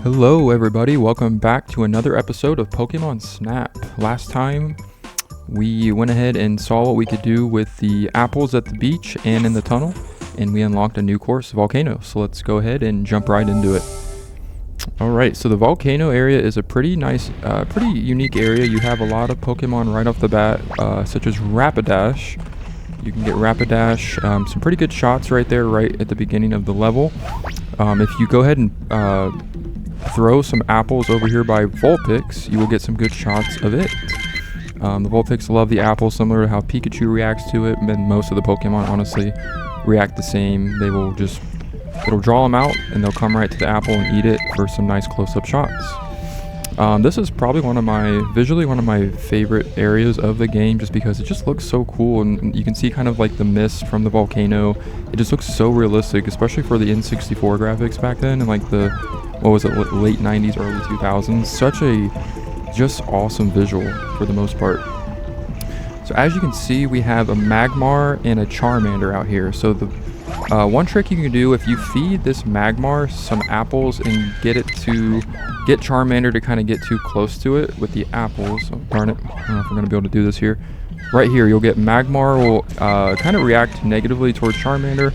Hello everybody, welcome back to another episode of Pokemon Snap. Last time we went ahead and saw what we could do with the apples at the beach and in the tunnel, and we unlocked a new course, Volcano. So let's go ahead and jump right into it. Alright, so the Volcano area is a pretty nice, pretty unique area. You have a lot of Pokemon right off the bat, such as Rapidash. You can get Rapidash, some pretty good shots right there, right at the beginning of the level. If you go ahead and throw some apples over here by Vulpix, you will get some good shots of it. The Vulpix love the apples, similar to how Pikachu reacts to it, and most of the Pokemon honestly react the same. They will just, it'll draw them out and they'll come right to the apple and eat it for some nice close-up shots. This is probably visually one of my favorite areas of the game, just because it just looks so cool, and you can see kind of like the mist from the volcano. It just looks so realistic, especially for the N64 graphics back then, and like the, what was it, late 90s, early 2000s. Such a just awesome visual for the most part. So as you can see, we have a Magmar and a Charmander out here. So the one trick you can do, if you feed this Magmar some apples and get Charmander to kind of get too close to it with the apples. Oh, darn it, I don't know if we're going to be able to do this here. Right here, you'll get Magmar will kind of react negatively towards Charmander,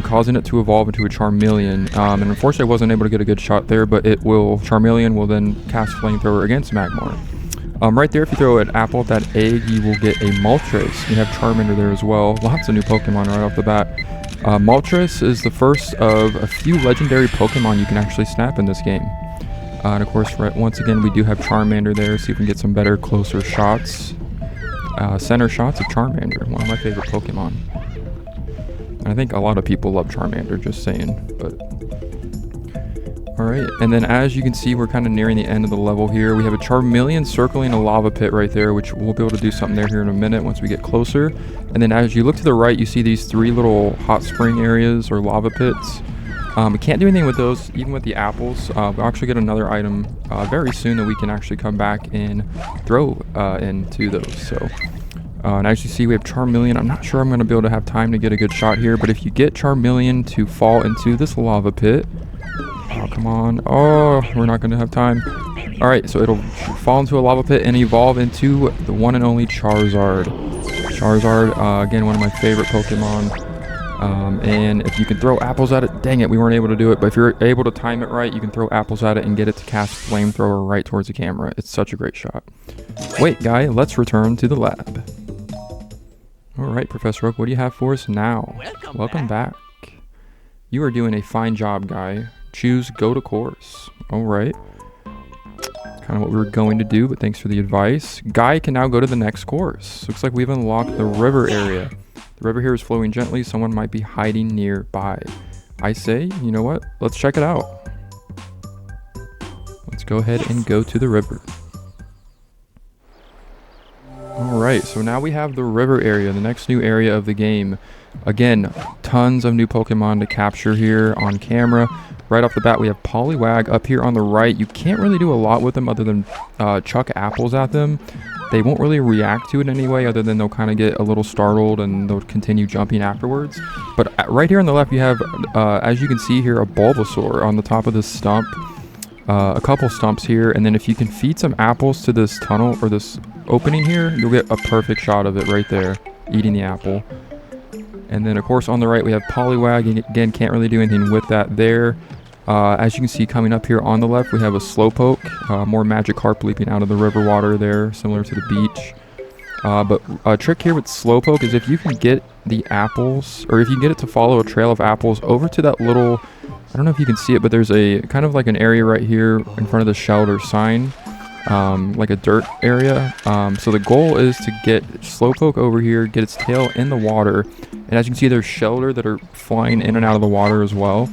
causing it to evolve into a Charmeleon. And unfortunately I wasn't able to get a good shot there, but Charmeleon will then cast Flamethrower against Magmar. Right there, if you throw an apple at that egg, you will get a Moltres. You have Charmander there as well. Lots of new Pokemon right off the bat. Moltres is the first of a few legendary Pokemon you can actually snap in this game. And of course, once again, we do have Charmander there, so you can get some better, closer shots. Center shots of Charmander, one of my favorite Pokemon. And I think a lot of people love Charmander, just saying, but... Alright, and then as you can see, we're kind of nearing the end of the level here. We have a Charmeleon circling a lava pit right there, which we'll be able to do something there here in a minute once we get closer. And then as you look to the right, you see these three little hot spring areas or lava pits. We can't do anything with those, even with the apples. We'll actually get another item very soon that we can actually come back and throw into those. So, and as you see, we have Charmeleon. I'm not sure I'm going to be able to have time to get a good shot here, but if you get Charmeleon to fall into this lava pit... Oh, come on. Oh, we're not going to have time. Alright, so it'll fall into a lava pit and evolve into the one and only Charizard. Charizard, again, one of my favorite Pokemon. And if you can throw apples at it, dang it, we weren't able to do it. But if you're able to time it right, you can throw apples at it and get it to cast Flamethrower right towards the camera. It's such a great shot. Wait, guy, let's return to the lab. Alright, Professor Oak, what do you have for us now? Welcome back. You are doing a fine job, guy. Choose go to course. Alright. Kind of what we were going to do, but thanks for the advice. Guy can now go to the next course. Looks like we've unlocked the river area. The river here is flowing gently. Someone might be hiding nearby. I say, you know what? Let's check it out. Let's go ahead and go to the river. Alright, so now we have the river area, the next new area of the game. Again, tons of new Pokemon to capture here on camera. Right off the bat, we have Poliwag up here on the right. You can't really do a lot with them other than chuck apples at them. They won't really react to it in any way other than they'll kind of get a little startled and they'll continue jumping afterwards. But right here on the left, you have, as you can see here, a Bulbasaur on the top of this stump. A couple stumps here, and then if you can feed some apples to this tunnel or this opening here, you'll get a perfect shot of it right there, eating the apple. And then of course on the right we have Poliwag. Again, can't really do anything with that there. As you can see, coming up here on the left we have a Slowpoke, more Magikarp leaping out of the river water there, similar to the beach. But a trick here with Slowpoke is if you can get the apples, or if you can get it to follow a trail of apples over to that little, I don't know if you can see it, but there's a kind of like an area right here in front of the shelter sign, like a dirt area. So the goal is to get Slowpoke over here, get its tail in the water, and as you can see, there's shelter that are flying in and out of the water as well.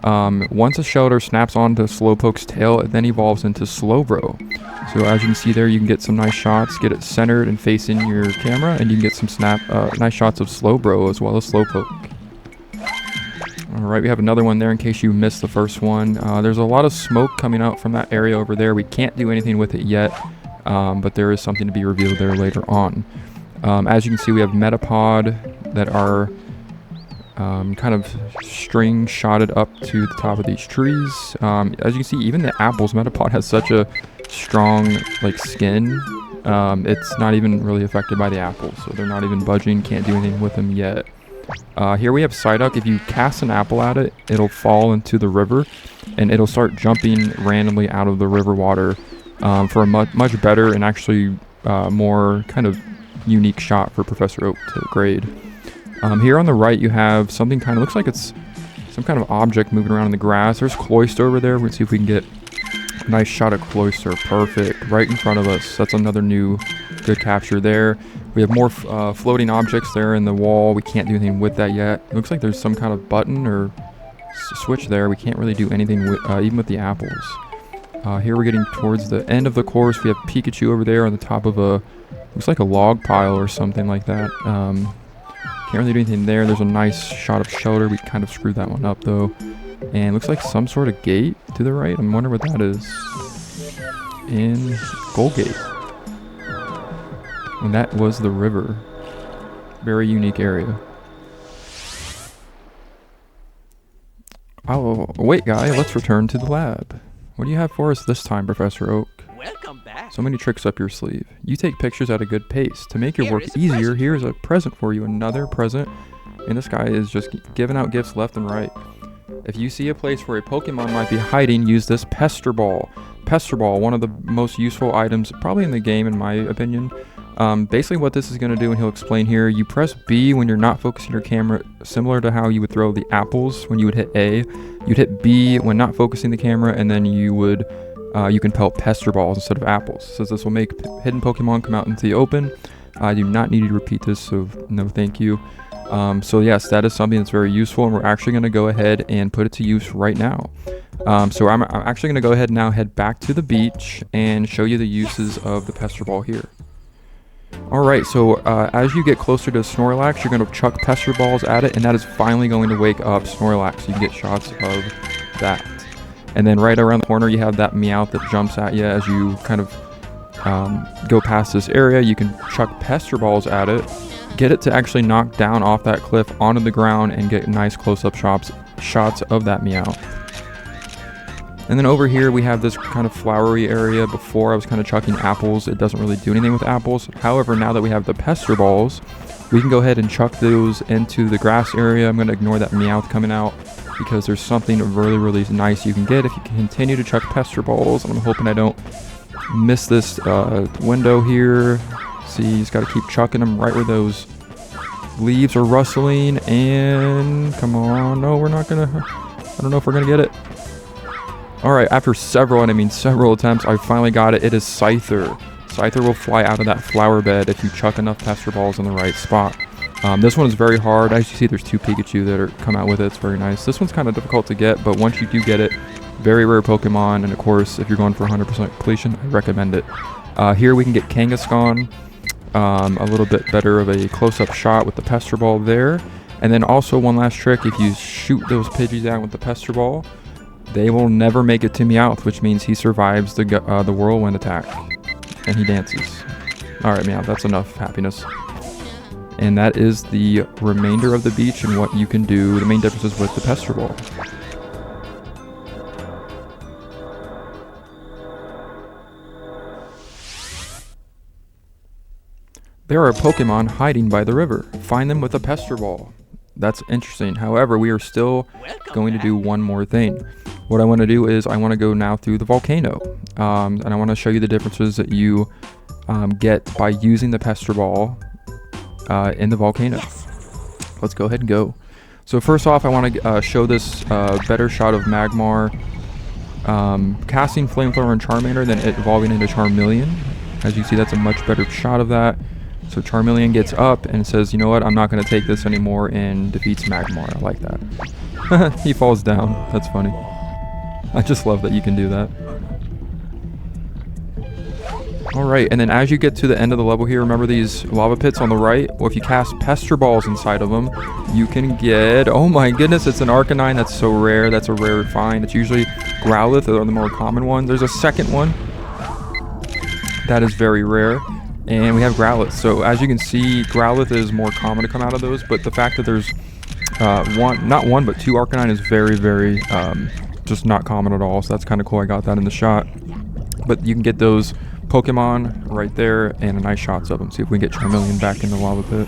Once a shelter snaps onto Slowpoke's tail, it then evolves into Slowbro. So as you can see there, you can get some nice shots, get it centered and facing your camera, and you can get some nice shots of Slowbro as well as Slowpoke. Alright, we have another one there in case you missed the first one. There's a lot of smoke coming out from that area over there. We can't do anything with it yet, but there is something to be revealed there later on. As you can see, we have Metapod that are kind of string shotted up to the top of these trees. As you can see, even the apples, Metapod has such a strong like skin. It's not even really affected by the apples, so they're not even budging, can't do anything with them yet. Here we have Psyduck. If you cast an apple at it, it'll fall into the river, and it'll start jumping randomly out of the river water for a much better and actually more kind of unique shot for Professor Oak to grade. Here on the right, you have something kind of looks like it's some kind of object moving around in the grass. There's Cloyster over there. We're gonna see if we can get a nice shot of Cloyster. Perfect, right in front of us. That's another new good capture there. We have more floating objects there in the wall. We can't do anything with that yet. It looks like there's some kind of button or switch there. We can't really do anything with, even with the apples. Here we're getting towards the end of the course. We have Pikachu over there on the top of a, looks like a log pile or something like that. Can't really do anything there. There's a nice shot of Shelter. We kind of screwed that one up though. And looks like some sort of gate to the right. I'm wondering what that is. In Gold Gate. And that was the river. Very unique area. Oh, wait guy, let's return to the lab. What do you have for us this time, Professor Oak? Welcome back. So many tricks up your sleeve. You take pictures at a good pace. To make your work easier, here's a present for you. Another present. And this guy is just giving out gifts left and right. If you see a place where a Pokemon might be hiding, use this Pester Ball. Pester Ball, one of the most useful items probably in the game in my opinion. Basically what this is going to do, and he'll explain here, you press B when you're not focusing your camera, similar to how you would throw the apples when you would hit A. You'd hit B when not focusing the camera, and then you would you can pelt Pester Balls instead of apples. So this will make hidden Pokemon come out into the open. I do not need you to repeat this, so no thank you. So yes, that is something that's very useful, and we're actually going to go ahead and put it to use right now. So I'm actually going to go ahead and now head back to the beach and show you the uses of the Pester Ball here. Alright, so as you get closer to Snorlax, you're going to chuck Pester Balls at it, and that is finally going to wake up Snorlax. You can get shots of that. And then right around the corner, you have that Meowth that jumps at you as you kind of go past this area. You can chuck Pester Balls at it, get it to actually knock down off that cliff onto the ground, and get nice close-up shots of that Meowth. And then over here we have this kind of flowery area. Before I was kind of chucking apples. It doesn't really do anything with apples. However, now that we have the Pester Balls, we can go ahead and chuck those into the grass area. I'm going to ignore that Meowth coming out because there's something really, really nice you can get if you can continue to chuck Pester Balls. And I'm hoping I don't miss this window here. See, you just got to keep chucking them right where those leaves are rustling. And come on. No, we're not going to. I don't know if we're going to get it. Alright, after several attempts, I finally got it. It is Scyther. Scyther will fly out of that flower bed if you chuck enough Pester Balls in the right spot. This one is very hard. As you see, there's two Pikachu that come out with it. It's very nice. This one's kind of difficult to get, but once you do get it, very rare Pokemon. And of course, if you're going for 100% completion, I recommend it. Here we can get Kangaskhan. A little bit better of a close-up shot with the Pester Ball there. And then also one last trick, if you shoot those Pidgeys down with the Pester Ball, they will never make it to Meowth, which means he survives the whirlwind attack. And he dances. Alright, Meowth, that's enough happiness. And that is the remainder of the beach and what you can do. The main difference is with the Pester Ball. There are Pokemon hiding by the river. Find them with a Pester Ball. That's interesting. However, we are still going to do one more thing. What I want to do is I want to go now through the volcano. And I want to show you the differences that you get by using the Pester Ball in the volcano. Let's go ahead and go. So first off, I want to show this better shot of Magmar casting Flamethrower and Charmander, then it evolving into Charmeleon. As you see, that's a much better shot of that. So Charmeleon gets up and says, you know what, I'm not going to take this anymore, and defeats Magmar. I like that. He falls down. That's funny. I just love that you can do that. Alright, and then as you get to the end of the level here, remember these lava pits on the right? Well, if you cast Pester Balls inside of them, you can get... Oh my goodness, it's an Arcanine. That's so rare. That's a rare find. It's usually Growlithe, or the more common one. There's a second one. That is very rare. And we have Growlithe. So as you can see, Growlithe is more common to come out of those, but the fact that there's not one, but 2 Arcanine is very, just not common at all. So that's kind of cool. I got that in the shot. But you can get those Pokemon right there and nice shots of them. See if we can get Charmeleon back in the lava pit.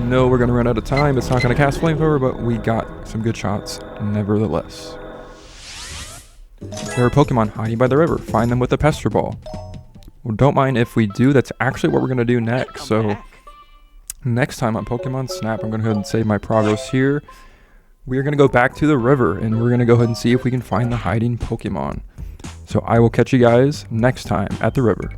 No, we're going to run out of time. It's not going to cast Flamethrower, but we got some good shots nevertheless. There are Pokemon hiding by the river. Find them with a Pester Ball. Well, don't mind if we do. That's actually what we're going to do next. So next time on Pokemon Snap, I'm going to go ahead and save my progress here. We're going to go back to the river, and we're going to go ahead and see if we can find the hiding Pokemon. So I will catch you guys next time at the river.